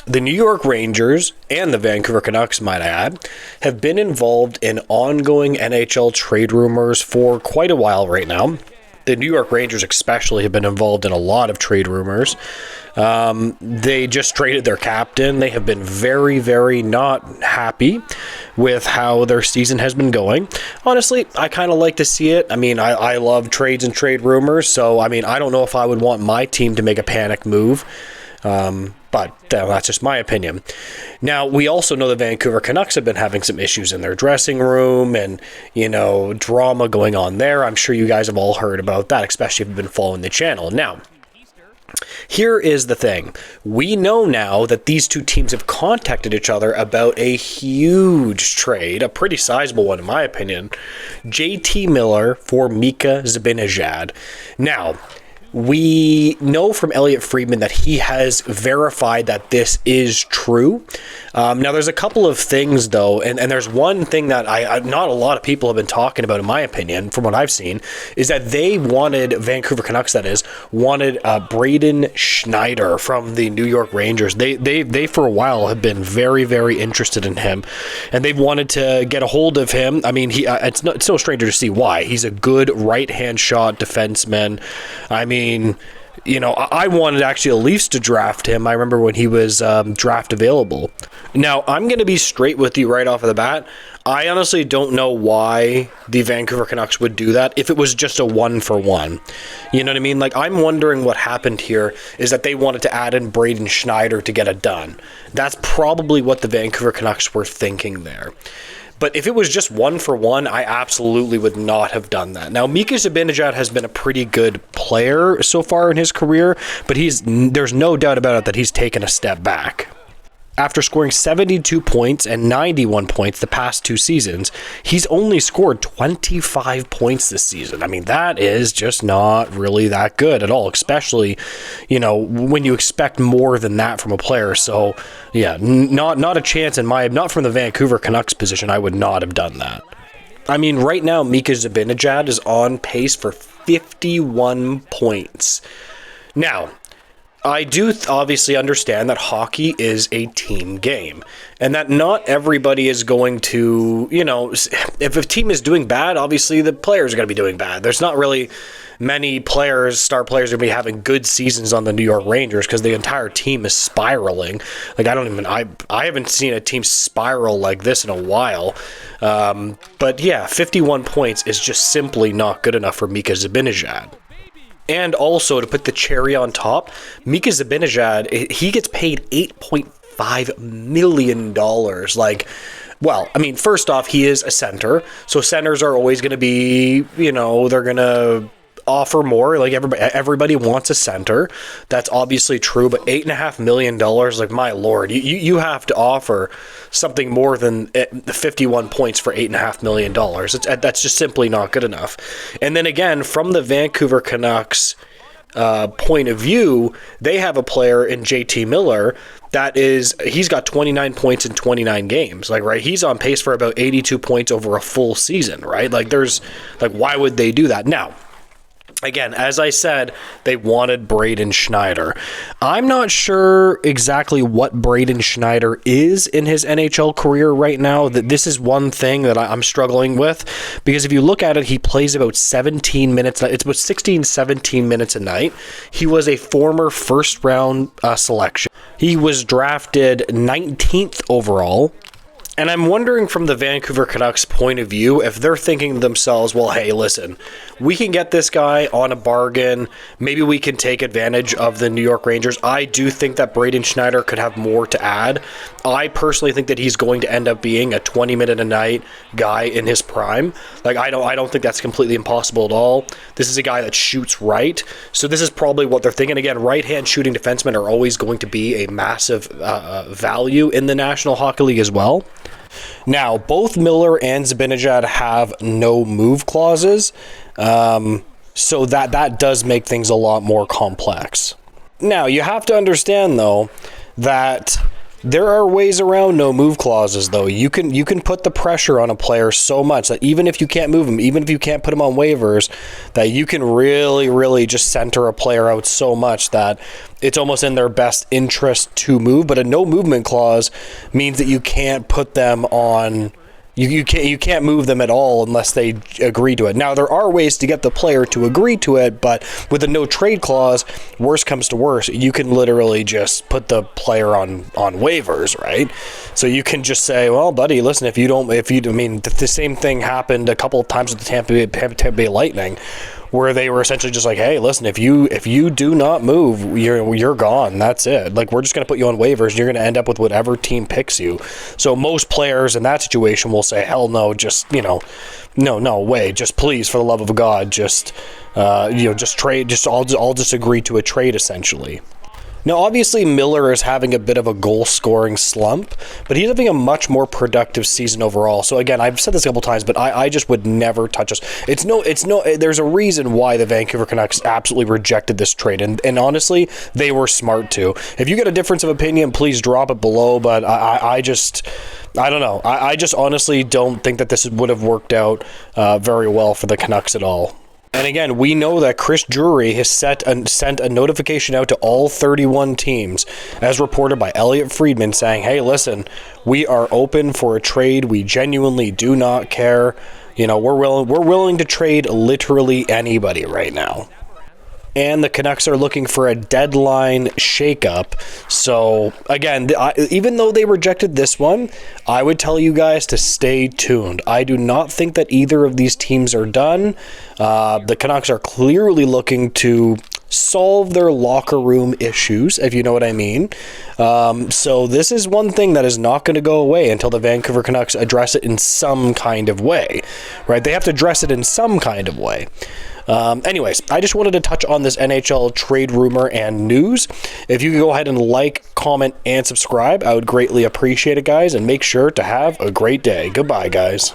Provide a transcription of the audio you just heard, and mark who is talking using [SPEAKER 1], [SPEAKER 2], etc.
[SPEAKER 1] The New York Rangers and the Vancouver Canucks, might I add, have been involved in ongoing NHL trade rumors for quite a while right now. The New York Rangers especially have been involved in a lot of trade rumors. They just traded their captain. They have been very, very not happy with how their season has been going. Honestly, I kind of like to see it. I mean, I love trades and trade rumors, so I mean, I don't know if I would want my team to make a panic move. But that's just my opinion. Now, we also know the Vancouver Canucks have been having some issues in their dressing room and, drama going on there. I'm sure you guys have all heard about that, especially if you've been following the channel. Now, here is the thing. We know now that these two teams have contacted each other about a huge trade, a pretty sizable one in my opinion, JT Miller for Mika Zibanejad. Now, we know from Elliot Friedman that he has verified that this is true. Now, there's a couple of things, though, and there's one thing that not a lot of people have been talking about, in my opinion, from what I've seen, is that they wanted, Vancouver Canucks, that is, wanted Braden Schneider from the New York Rangers. They for a while have been very, very interested in him, and they've wanted to get a hold of him. I mean, it's no stranger to see why. He's a good right-hand shot defenseman. I mean, I wanted actually the Leafs to draft him. I remember when he was draft available. Now, I'm going to be straight with you right off of the bat. I honestly don't know why the Vancouver Canucks would do that if it was just a 1-for-1. You know what I mean? Like, I'm wondering what happened here is that they wanted to add in Braden Schneider to get it done. That's probably what the Vancouver Canucks were thinking there. But if it was just 1-for-1, I absolutely would not have done that. Now, Mika Zibanejad has been a pretty good player so far in his career, but there's no doubt about it that he's taken a step back. After scoring 72 points and 91 points the past two seasons, he's only scored 25 points this season. I mean, that is just not really that good at all, especially, when you expect more than that from a player. So, yeah, not a chance not from the Vancouver Canucks position. I would not have done that. I mean, right now, Mika Zibanejad is on pace for 51 points. Now, I do obviously understand that hockey is a team game and that not everybody is going to, if a team is doing bad, obviously the players are going to be doing bad. There's not really many star players are going to be having good seasons on the New York Rangers because the entire team is spiraling. Like, I haven't seen a team spiral like this in a while. But yeah, 51 points is just simply not good enough for Mika Zibanejad. And also, to put the cherry on top, Mika Zibanejad, he gets paid $8.5 million. First off, he is a center. So centers are always going to be, they're going to offer more. Like, everybody wants a center. That's obviously true. But $8.5 million, like, my lord, you have to offer something more than 51 points for $8.5 million. That's just simply not good enough. And then again, from the Vancouver Canucks point of view, they have a player in JT Miller he's got 29 points in 29 games. Like, right, he's on pace for about 82 points over a full season, right? Like, why would they do that? Now, again, as I said, they wanted Braden Schneider. I'm not sure exactly what Braden Schneider is in his NHL career right now. This is one thing that I'm struggling with, because if you look at it, he plays about 17 minutes. It's about 16, 17 minutes a night. He was a former first-round selection. He was drafted 19th overall. And I'm wondering from the Vancouver Canucks point of view if they're thinking to themselves, well, hey, listen, we can get this guy on a bargain. Maybe we can take advantage of the New York Rangers. I do think that Braden Schneider could have more to add. I personally think that he's going to end up being a 20-minute-a-night guy in his prime. Like, I don't think that's completely impossible at all. This is a guy that shoots right. So this is probably what they're thinking. Again, right-hand shooting defensemen are always going to be a massive value in the National Hockey League as well. Now, both Miller and Zibanejad have no move clauses, so that does make things a lot more complex. Now, you have to understand, though, that There are ways around no move clauses, though. You can put the pressure on a player so much that even if you can't move him, even if you can't put him on waivers, that you can really, really just center a player out so much that it's almost in their best interest to move. But a no movement clause means that you can't put them on. You can't move them at all unless they agree to it. Now, there are ways to get the player to agree to it, but with a no trade clause, worst comes to worst, you can literally just put the player on waivers, right? So you can just say, well, buddy, listen, the same thing happened a couple of times with the Tampa Bay Lightning, where they were essentially just like, hey, listen, if you do not move, you're gone. That's it. Like, we're just going to put you on waivers, and you're going to end up with whatever team picks you. So most players in that situation will say, hell no, just, no way. Just please, for the love of God, just trade. I'll just agree to a trade, essentially. Now, obviously, Miller is having a bit of a goal-scoring slump, but he's having a much more productive season overall. So, again, I've said this a couple times, but I just would never touch us. There's a reason why the Vancouver Canucks absolutely rejected this trade, and honestly, they were smart to. If you get a difference of opinion, please drop it below, but I don't know. I just honestly don't think that this would have worked out very well for the Canucks at all. And again, we know that Chris Drury has sent a notification out to all 31 teams, as reported by Elliot Friedman, saying, hey, listen, we are open for a trade. We genuinely do not care. We're willing to trade literally anybody right now. And the Canucks are looking for a deadline shakeup. So, again, even though they rejected this one, I would tell you guys to stay tuned. I do not think that either of these teams are done. The Canucks are clearly looking to solve their locker room issues, if you know what I mean. So this is one thing that is not going to go away until the Vancouver Canucks address it in some kind of way, right? They have to address it in some kind of way. Anyways, I just wanted to touch on this NHL trade rumor and news. If you could go ahead and like, comment, and subscribe, I would greatly appreciate it, guys, and make sure to have a great day. Goodbye, guys.